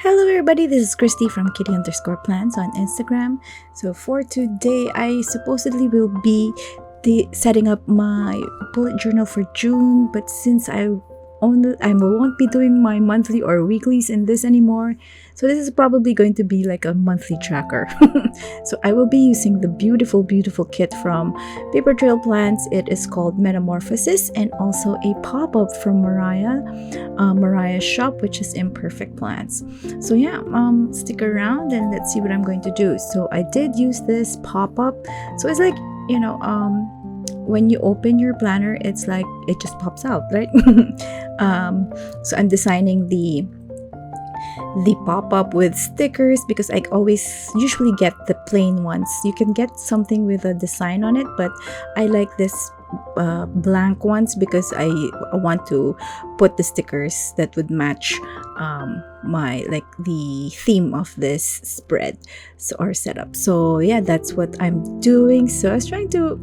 Hello everybody, this is Christy from Kitty_plans on Instagram. So for today, I supposedly will be setting up my bullet journal for June, but since I won't be doing my monthly or weeklies in this anymore, so this is probably going to be like a monthly tracker. So I will be using the beautiful kit from Paper Trail Plans. It is called Metamorphosis, and also a pop-up from Mariah's shop, which is Imperfect Plans. So yeah, stick around and let's see what I'm going to do. So I did use this pop-up, so it's like, when you open your planner, it's like it just pops out, right? So I'm designing the pop-up with stickers because I usually get the plain ones. You can get something with a design on it, but I like this blank ones because I want to put the stickers that would match the theme of this spread or setup. So yeah, that's what I'm doing. So I was trying to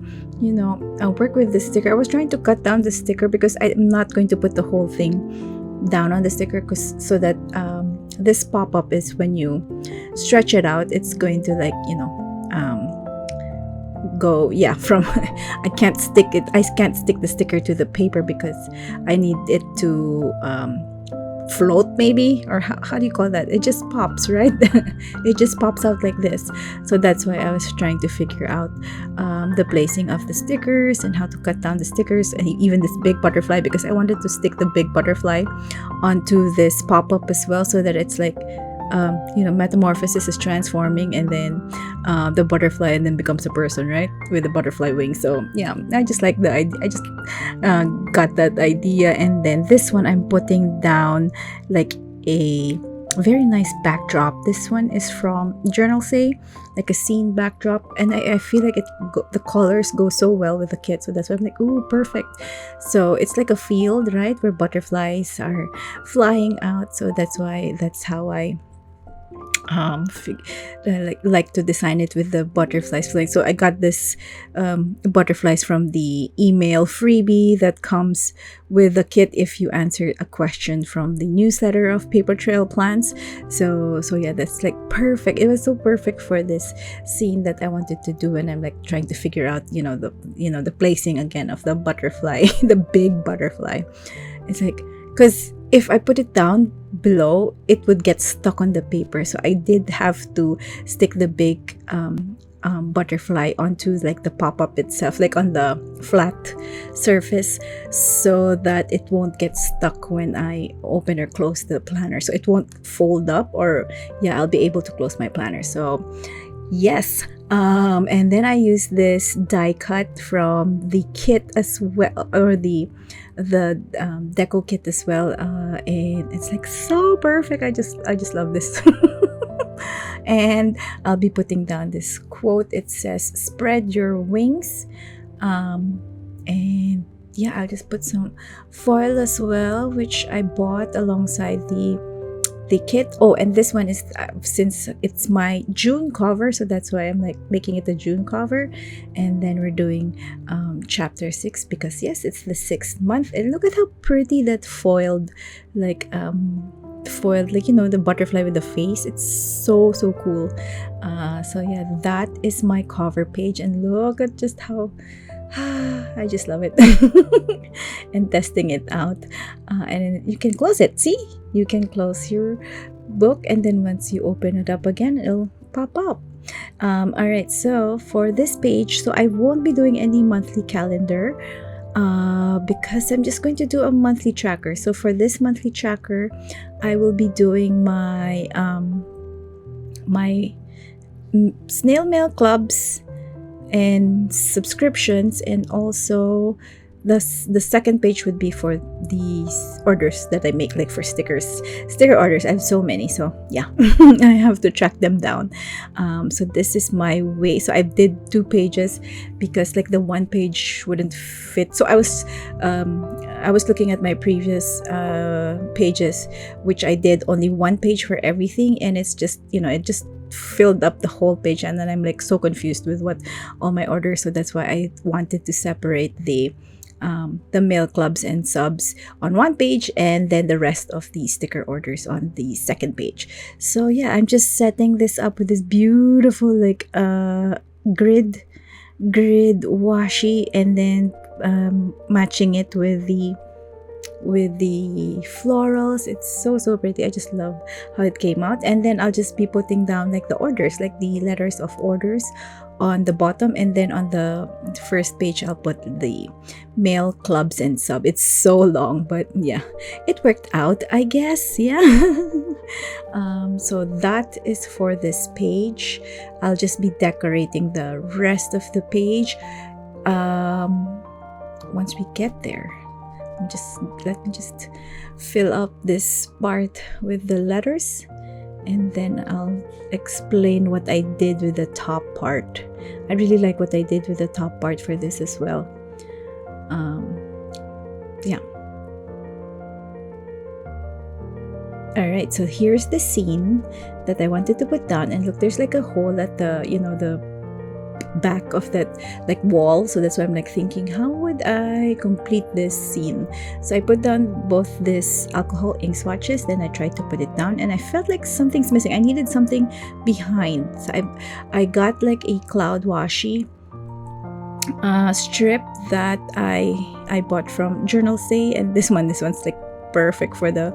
work with the sticker. I was trying to cut down the sticker because I'm not going to put the whole thing down on the sticker, so that this pop-up is, when you stretch it out, it's going to go from I can't stick the sticker to the paper because I need it to float, maybe, or how do you call that? It just pops, right? It just pops out like this. So that's why I was trying to figure out the placing of the stickers and how to cut down the stickers, and even this big butterfly, because I wanted to stick the big butterfly onto this pop-up as well, so that it's like Metamorphosis is transforming, and then the butterfly and then becomes a person, right, with the butterfly wings. So yeah, I just like the idea. I just got that idea. And then this one, I'm putting down like a very nice backdrop. This one is from Journal Say, like a scene backdrop, and I feel like the colors go so well with the kit, so that's why I'm like, ooh, perfect. So it's like a field, right, where butterflies are flying out, so that's how I like to design it with the butterflies flying. So I got this butterflies from the email freebie that comes with the kit if you answer a question from the newsletter of Paper Trail Plans. So yeah, that's like perfect. It was so perfect for this scene that I wanted to do, and I'm like trying to figure out the placing again of the butterfly, the big butterfly. It's like, because if I put it down below, it would get stuck on the paper, so I did have to stick the big butterfly onto like the pop-up itself, like on the flat surface, so that it won't get stuck when I open or close the planner, so it won't fold up, or I'll be able to close my planner. So yes. And then I use this die cut from the kit as well, or the deco kit as well, and it's like so perfect. I just love this. And I'll be putting down this quote. It says, "Spread your wings," and yeah, I'll just put some foil as well, which I bought alongside the kit. Oh, and this one is since it's my June cover, so that's why I'm like making it a June cover. And then we're doing chapter 6 because yes, it's the 6th month, and look at how pretty that foiled the butterfly with the face. It's so cool. So yeah, that is my cover page, and look at just how I just love it. And testing it out, and then you can close it. See, you can close your book, and then once you open it up again, it'll pop up. All right, so for this page, so I won't be doing any monthly calendar because I'm just going to do a monthly tracker. So for this monthly tracker, I will be doing my snail mail clubs and subscriptions, and also the second page would be for these orders that I make, like for sticker orders. I have so many, so yeah. I have to track them down. So this is my way. So I did 2 pages because like the one page wouldn't fit. So I was looking at my previous pages, which I did only 1 page for everything, and it's just it just filled up the whole page, and then I'm like so confused with what all my orders. So that's why I wanted to separate the the mail clubs and subs on one page, and then the rest of the sticker orders on the second page. So yeah, I'm just setting this up with this beautiful like grid washi, and then matching it with the florals. It's so pretty. I just love how it came out. And then I'll just be putting down like the orders, like the letters of orders on the bottom, and then on the first page I'll put the mail clubs and sub. It's so long, but yeah, it worked out, I guess. Yeah. So that is for this page. I'll just be decorating the rest of the page once we get there. Let me just fill up this part with the letters, and then I'll explain what I did with the top part. I really like what I did with the top part for this as well. Yeah. Alright, so here's the scene that I wanted to put down, and look, there's like a hole at the, the back of that like wall. So that's why I'm like thinking, how would I complete this scene? So I put down both this alcohol ink swatches, then I tried to put it down, and I felt like something's missing. I needed something behind. So I got like a cloud washi strip that I bought from Journals, and this one's like perfect for the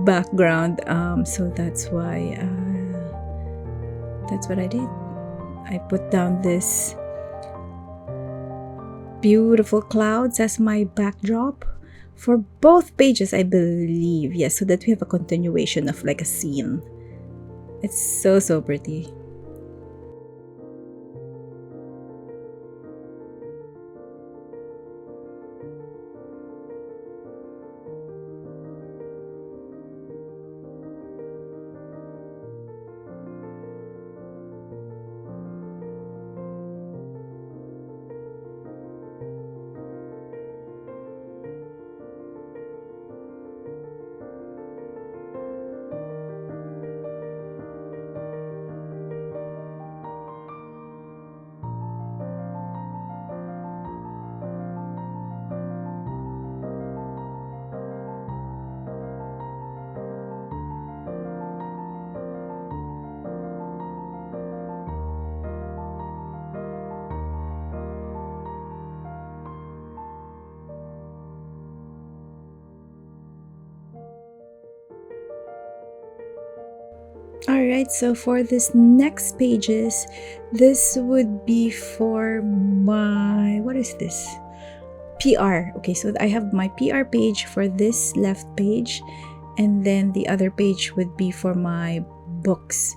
background. So that's why that's what I did. I put down this beautiful clouds as my backdrop for both pages, I believe. Yes, so that we have a continuation of like a scene. It's so pretty. Alright, so for this next pages, this would be for my, what is this? PR. Okay, so I have my PR page for this left page, and then the other page would be for my books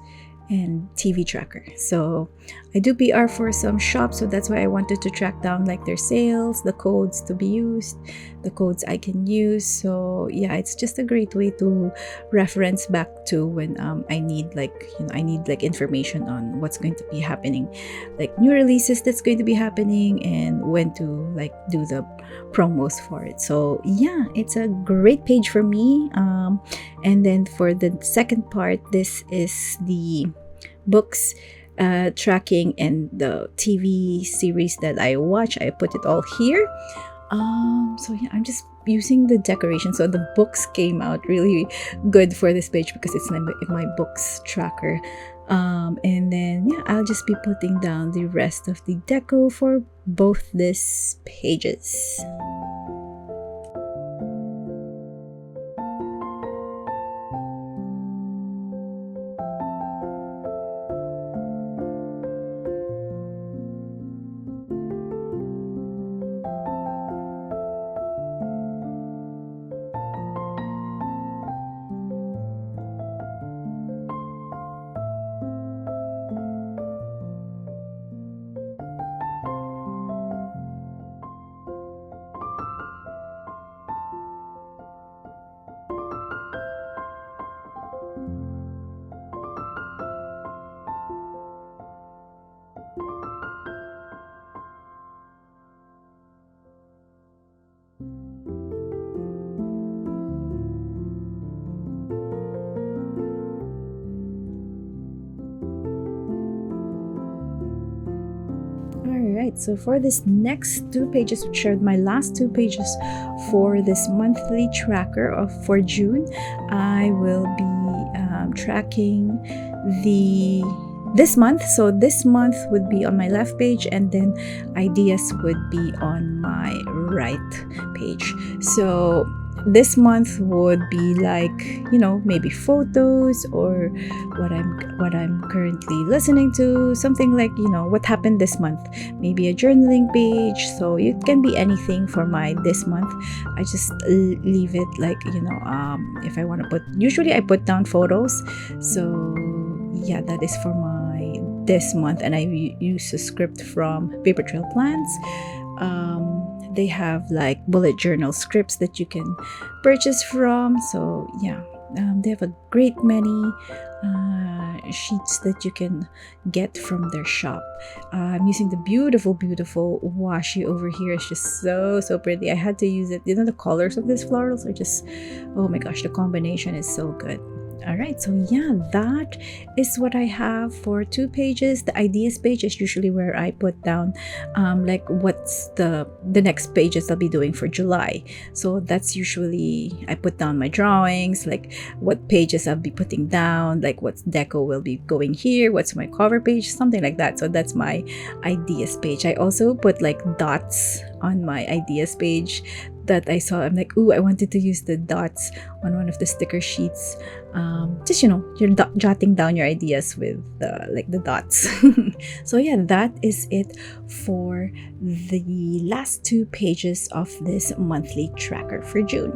and TV tracker. So I do PR for some shops, so that's why I wanted to track down like their sales, the codes to be used, the codes I can use. So yeah, it's just a great way to reference back to when I need like information on what's going to be happening, like new releases that's going to be happening, and when to like do the promos for it. So yeah, it's a great page for me. And then for the second part, this is the books tracking and the TV series that I watch. I put it all here. So yeah, I'm just using the decoration. So the books came out really good for this page because it's in my books tracker. And then yeah, I'll just be putting down the rest of the deco for both these pages. right, so for this next 2 pages, which are my last 2 pages for this monthly tracker for June, I will be tracking this month. So this month would be on my left page, and then ideas would be on my right page. So this month would be like, maybe photos or what I'm currently listening to, something like, what happened this month, maybe a journaling page. So it can be anything for my this month. I just leave it like, if I want to usually I put down photos. So yeah, that is for my this month, and I use a script from Paperie Plans. They have like bullet journal scripts that you can purchase from. So yeah, they have a great many sheets that you can get from their shop. I'm using the beautiful washi over here. It's just so pretty. I had to use it. The colors of these florals are just, oh my gosh, the combination is so good. All right, so yeah, that is what I have for 2 pages. The ideas page is usually where I put down like what's the next pages I'll be doing for July. So that's usually I put down my drawings, like what pages I'll be putting down, like what deco will be going here, what's my cover page, something like that. So that's my ideas page. I also put like dots on my ideas page that I saw. I'm like, ooh, I wanted to use the dots on one of the sticker sheets. Just you're jotting down your ideas with the dots. So yeah, that is it for the last 2 pages of this monthly tracker for June.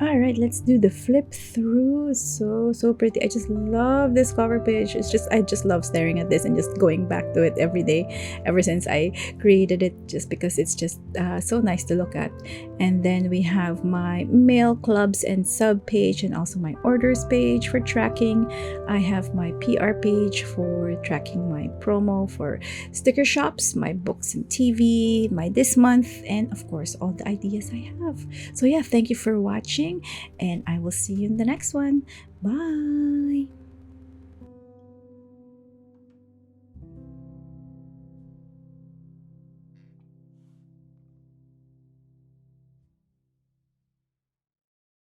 All right, let's do the flip through. So pretty. I just love this cover page. I just love staring at this and just going back to it every day ever since I created it, just because it's just so nice to look at. And then we have my mail clubs and sub page, and also my orders page for tracking. I have my PR page for tracking my promo for sticker shops, my books and TV, my this month, and of course all the ideas I have. So yeah, thank you for watching, and I will see you in the next one. Bye.